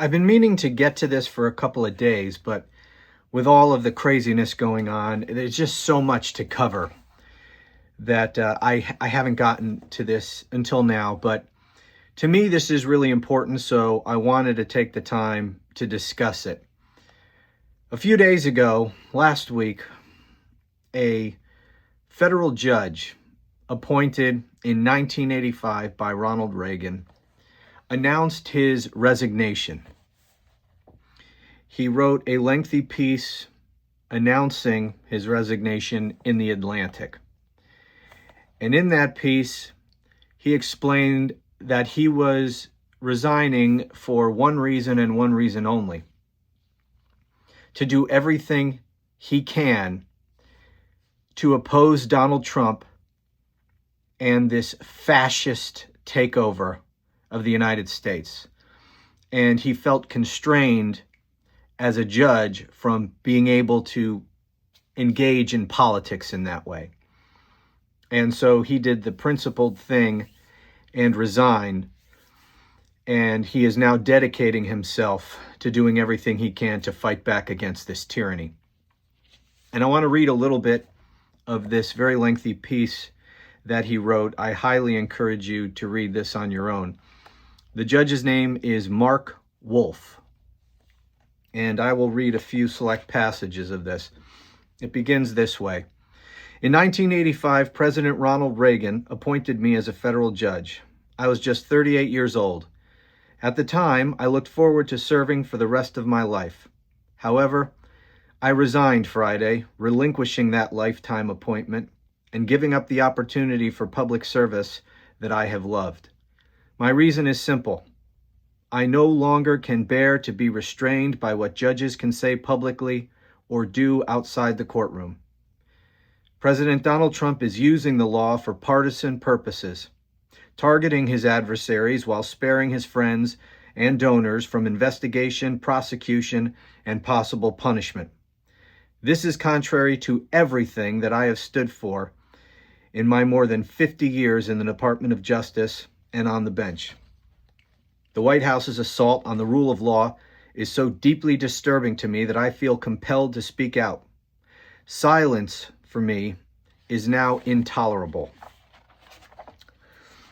I've been meaning to get to this for a couple of days, but with all of the craziness going on, there's just so much to cover that I haven't gotten to this until now. But to me, this is really important, so I wanted to take the time to discuss it. A few days ago, last week, a federal judge appointed in 1985 by Ronald Reagan announced his resignation. He wrote a lengthy piece announcing his resignation in The Atlantic. And in that piece, he explained that he was resigning for one reason and one reason only: to do everything he can to oppose Donald Trump and this fascist takeover of the United States. And he felt constrained as a judge from being able to engage in politics in that way. And so he did the principled thing and resigned. And he is now dedicating himself to doing everything he can to fight back against this tyranny. And I want to read a little bit of this very lengthy piece that he wrote. I highly encourage you to read this on your own. The judge's name is Mark Wolf, and I will read a few select passages of this. It begins this way. In 1985, President Ronald Reagan appointed me as a federal judge. I was just 38 years old. At the time, I looked forward to serving for the rest of my life. However, I resigned Friday, relinquishing that lifetime appointment and giving up the opportunity for public service that I have loved. My reason is simple. I no longer can bear to be restrained by what judges can say publicly or do outside the courtroom. President Donald Trump is using the law for partisan purposes, targeting his adversaries while sparing his friends and donors from investigation, prosecution, and possible punishment. This is contrary to everything that I have stood for in my more than 50 years in the Department of Justice and on the bench. The White House's assault on the rule of law is so deeply disturbing to me that I feel compelled to speak out. Silence, for me, is now intolerable.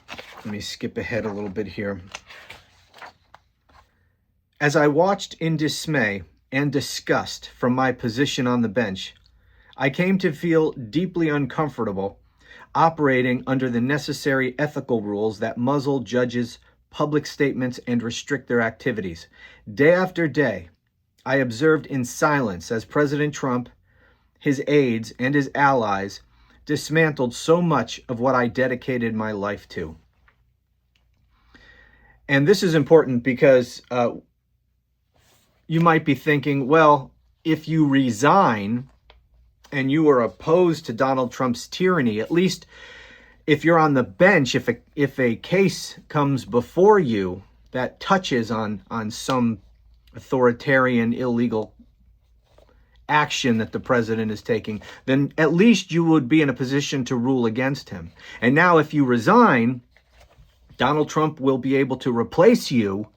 Let me skip ahead a little bit here. As I watched in dismay and disgust from my position on the bench, I came to feel deeply uncomfortable operating under the necessary ethical rules that muzzle judges' public statements and restrict their activities. Day after day, I observed in silence as President Trump, his aides, and his allies dismantled so much of what I dedicated my life to. And this is important because you might be thinking, well, if you resign and you are opposed to Donald Trump's tyranny, at least if you're on the bench, if a case comes before you that touches on some authoritarian, illegal action that the president is taking, then at least you would be in a position to rule against him. And now if you resign, Donald Trump will be able to replace you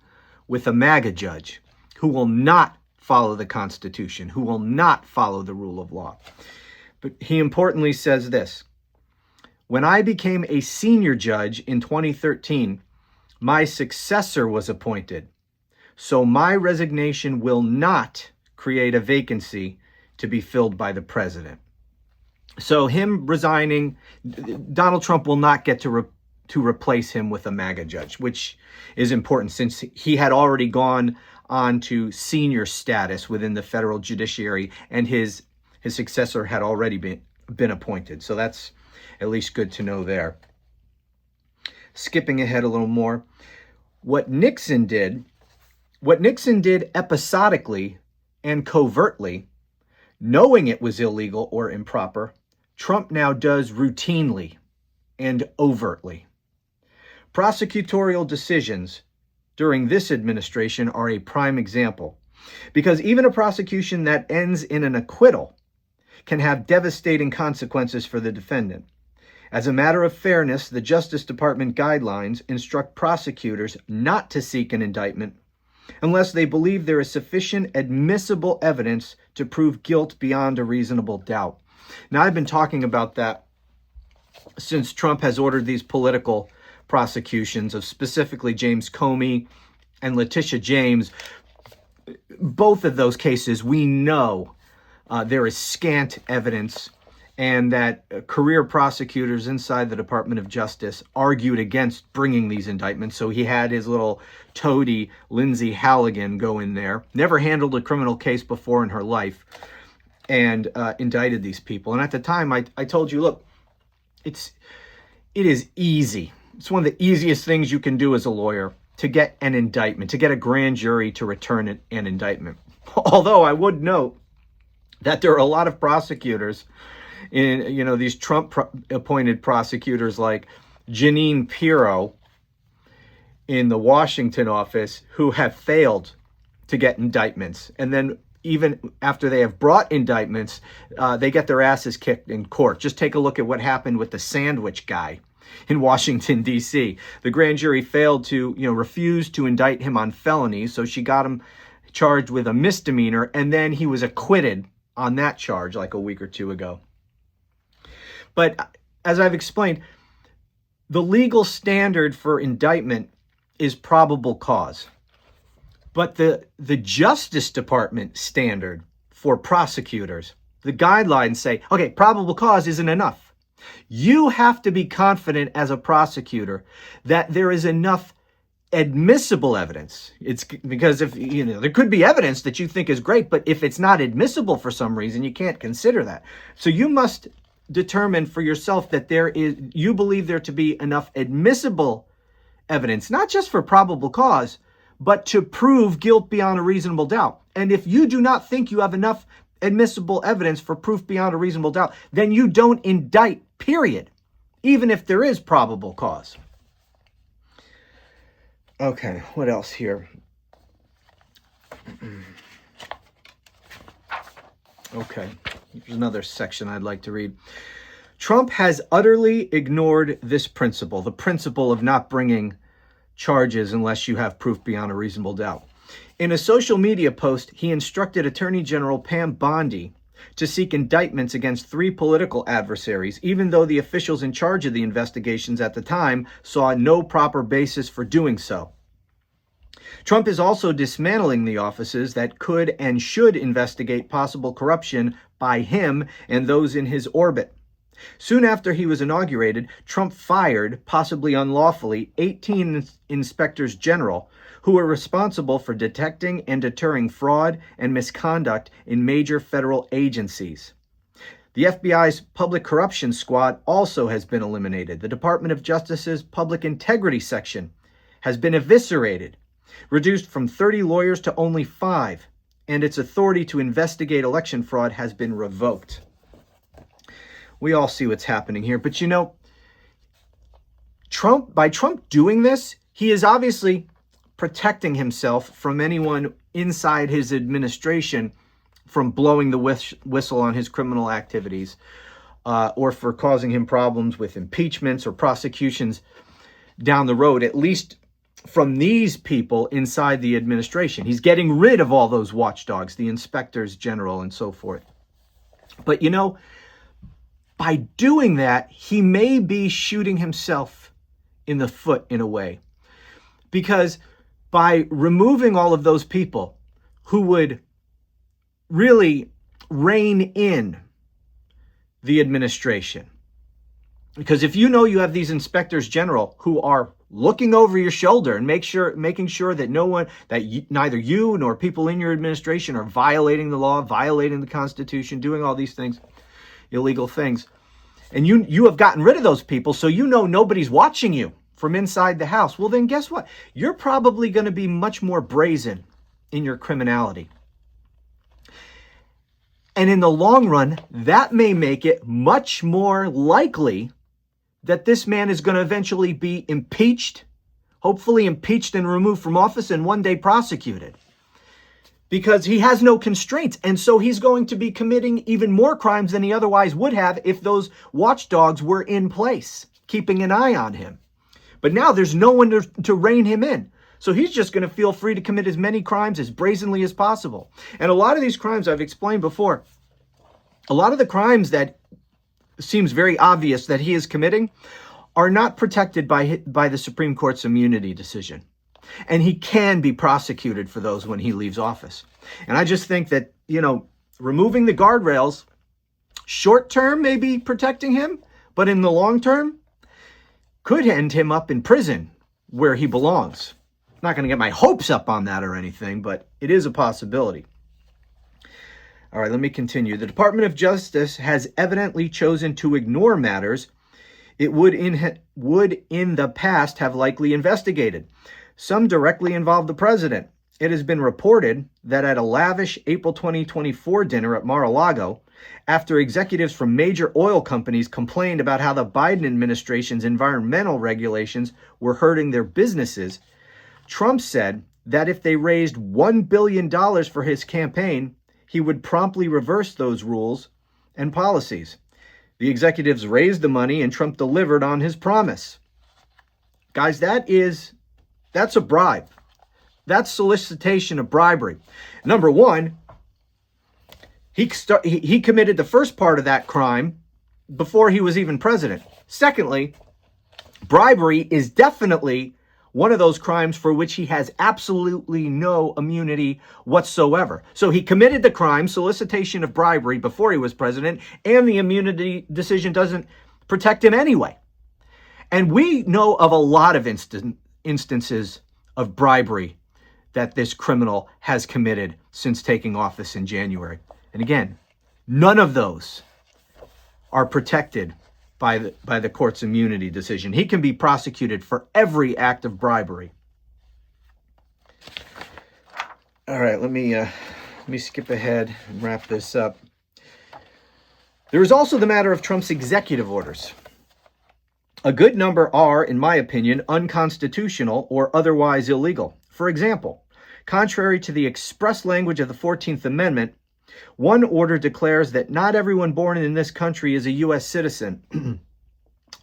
with a MAGA judge who will not follow the Constitution, who will not follow the rule of law. But he importantly says this: when I became a senior judge in 2013, my successor was appointed. So my resignation will not create a vacancy to be filled by the president. So him resigning, Donald Trump will not get to replace him with a MAGA judge, which is important since he had already gone on to senior status within the federal judiciary, and his successor had already been appointed. So that's at least good to know there. Skipping ahead a little more, what Nixon did episodically and covertly, knowing it was illegal or improper, Trump now does routinely and overtly. Prosecutorial decisions during this administration are a prime example, because even a prosecution that ends in an acquittal can have devastating consequences for the defendant. As a matter of fairness, the Justice Department guidelines instruct prosecutors not to seek an indictment unless they believe there is sufficient admissible evidence to prove guilt beyond a reasonable doubt. Now, I've been talking about that since Trump has ordered these political prosecutions of specifically James Comey and Letitia James. Both of those cases, we know there is scant evidence, and that career prosecutors inside the Department of Justice argued against bringing these indictments. So he had his little toady, Lindsay Halligan, go in there, never handled a criminal case before in her life, and indicted these people. And at the time, I told you, look, it is easy. It's one of the easiest things you can do as a lawyer, to get an indictment, to get a grand jury to return an indictment. Although I would note that there are a lot of prosecutors in, these Trump-appointed prosecutors like Jeanine Pirro in the Washington office who have failed to get indictments. And then even after they have brought indictments, they get their asses kicked in court. Just take a look at what happened with the sandwich guy in Washington, D.C. The grand jury failed to, refuse to indict him on felonies, so she got him charged with a misdemeanor, and then he was acquitted on that charge like a week or two ago. But as I've explained, the legal standard for indictment is probable cause. But the Justice Department standard for prosecutors, the guidelines say, okay, probable cause isn't enough. You have to be confident as a prosecutor that there is enough admissible evidence. It's because if there could be evidence that you think is great, but if it's not admissible for some reason, you can't consider that. So you must determine for yourself that you believe there to be enough admissible evidence, not just for probable cause, but to prove guilt beyond a reasonable doubt. And if you do not think you have enough admissible evidence for proof beyond a reasonable doubt, then you don't indict, period, even if there is probable cause. Okay, what else here? Okay, here's another section I'd like to read. Trump has utterly ignored this principle, the principle of not bringing charges unless you have proof beyond a reasonable doubt. In a social media post, he instructed Attorney General Pam Bondi to seek indictments against 3 political adversaries, even though the officials in charge of the investigations at the time saw no proper basis for doing so. Trump is also dismantling the offices that could and should investigate possible corruption by him and those in his orbit. Soon after he was inaugurated, Trump fired, possibly unlawfully, 18 inspectors general who were responsible for detecting and deterring fraud and misconduct in major federal agencies. The FBI's Public Corruption Squad also has been eliminated. The Department of Justice's Public Integrity Section has been eviscerated, reduced from 30 lawyers to only 5, and its authority to investigate election fraud has been revoked. We all see what's happening here, but by Trump doing this, he is obviously protecting himself from anyone inside his administration from blowing the whistle on his criminal activities, or for causing him problems with impeachments or prosecutions down the road, at least from these people inside the administration. He's getting rid of all those watchdogs, the inspectors general and so forth. But by doing that, he may be shooting himself in the foot in a way, because by removing all of those people who would really rein in the administration, because if you have these inspectors general who are looking over your shoulder and making sure that neither you nor people in your administration are violating the law, violating the Constitution, doing all these things, illegal things, and you have gotten rid of those people, so nobody's watching you from inside the house, well then guess what? You're probably going to be much more brazen in your criminality. And in the long run, that may make it much more likely that this man is going to eventually be impeached, hopefully impeached and removed from office, and one day prosecuted. Because he has no constraints, and so he's going to be committing even more crimes than he otherwise would have if those watchdogs were in place, keeping an eye on him. But now there's no one to rein him in. So he's just going to feel free to commit as many crimes as brazenly as possible. And a lot of these crimes, I've explained before, a lot of the crimes that seems very obvious that he is committing are not protected by the Supreme Court's immunity decision. And he can be prosecuted for those when he leaves office. And I just think that, removing the guardrails, short term may be protecting him, but in the long term, could end him up in prison where he belongs. I'm not going to get my hopes up on that or anything, but it is a possibility. All right, let me continue. The Department of Justice has evidently chosen to ignore matters it would in the past have likely investigated. Some directly involve the president. It has been reported that at a lavish April 2024 dinner at Mar-a-Lago, after executives from major oil companies complained about how the Biden administration's environmental regulations were hurting their businesses, Trump said that if they raised $1 billion for his campaign, he would promptly reverse those rules and policies. The executives raised the money and Trump delivered on his promise. Guys, that's a bribe. That's solicitation of bribery. Number one, he committed the first part of that crime before he was even president. Secondly, bribery is definitely one of those crimes for which he has absolutely no immunity whatsoever. So he committed the crime, solicitation of bribery, before he was president, and the immunity decision doesn't protect him anyway. And we know of a lot of instances of bribery that this criminal has committed since taking office in January. And again, none of those are protected by the court's immunity decision. He can be prosecuted for every act of bribery. All right, let me skip ahead and wrap this up. There is also the matter of Trump's executive orders. A good number are, in my opinion, unconstitutional or otherwise illegal. For example, contrary to the express language of the 14th Amendment, one order declares that not everyone born in this country is a U.S. citizen.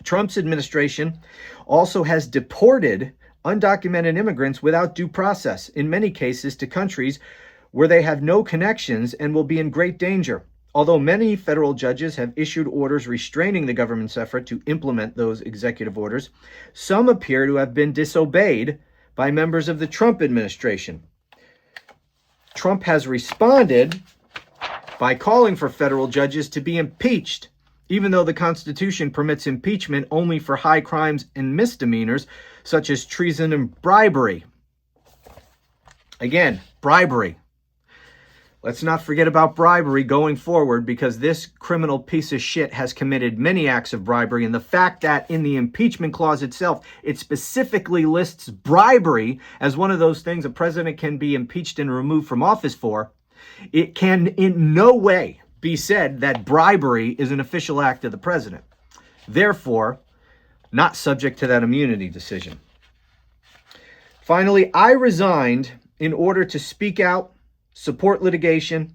Trump's administration also has deported undocumented immigrants without due process, in many cases to countries where they have no connections and will be in great danger. Although many federal judges have issued orders restraining the government's effort to implement those executive orders, some appear to have been disobeyed by members of the Trump administration. Trump has responded by calling for federal judges to be impeached, even though the Constitution permits impeachment only for high crimes and misdemeanors, such as treason and bribery. Again, bribery. Let's not forget about bribery going forward, because this criminal piece of shit has committed many acts of bribery. And the fact that in the impeachment clause itself, it specifically lists bribery as one of those things a president can be impeached and removed from office for, it can in no way be said that bribery is an official act of the president. Therefore, not subject to that immunity decision. Finally, I resigned in order to speak out, support litigation,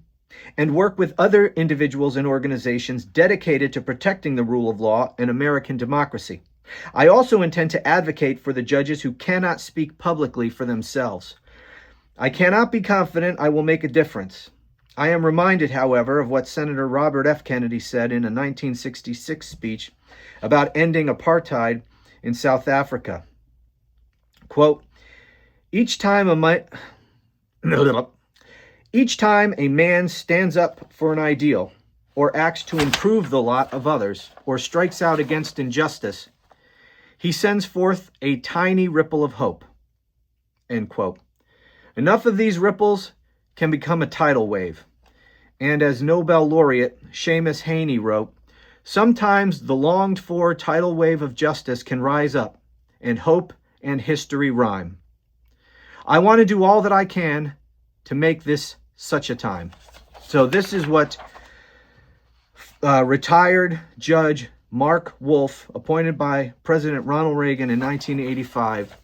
and work with other individuals and organizations dedicated to protecting the rule of law and American democracy. I also intend to advocate for the judges who cannot speak publicly for themselves. I cannot be confident I will make a difference. I am reminded, however, of what Senator Robert F. Kennedy said in a 1966 speech about ending apartheid in South Africa. Quote, each time a man stands up for an ideal, or acts to improve the lot of others, or strikes out against injustice, he sends forth a tiny ripple of hope. End quote. Enough of these ripples can become a tidal wave. And as Nobel laureate Seamus Haney wrote, sometimes the longed-for tidal wave of justice can rise up, and hope and history rhyme. I want to do all that I can to make this such a time. So this is what retired Judge Mark Wolf, appointed by President Ronald Reagan in 1985,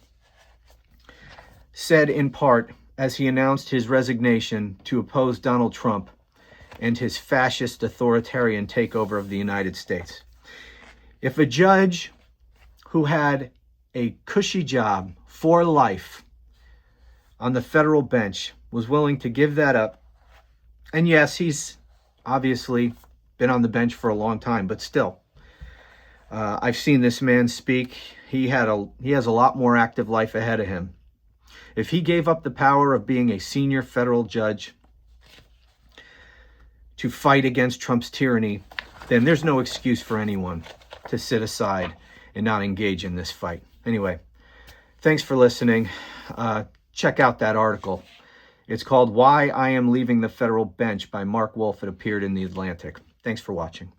said in part as he announced his resignation to oppose Donald Trump and his fascist authoritarian takeover of the United States. If a judge who had a cushy job for life on the federal bench was willing to give that up. And yes, he's obviously been on the bench for a long time, but still, I've seen this man speak. He has a lot more active life ahead of him. If he gave up the power of being a senior federal judge to fight against Trump's tyranny, then there's no excuse for anyone to sit aside and not engage in this fight. Anyway, thanks for listening. Check out that article. It's called Why I Am Leaving the Federal Bench by Mark Wolf. It appeared in The Atlantic. Thanks for watching.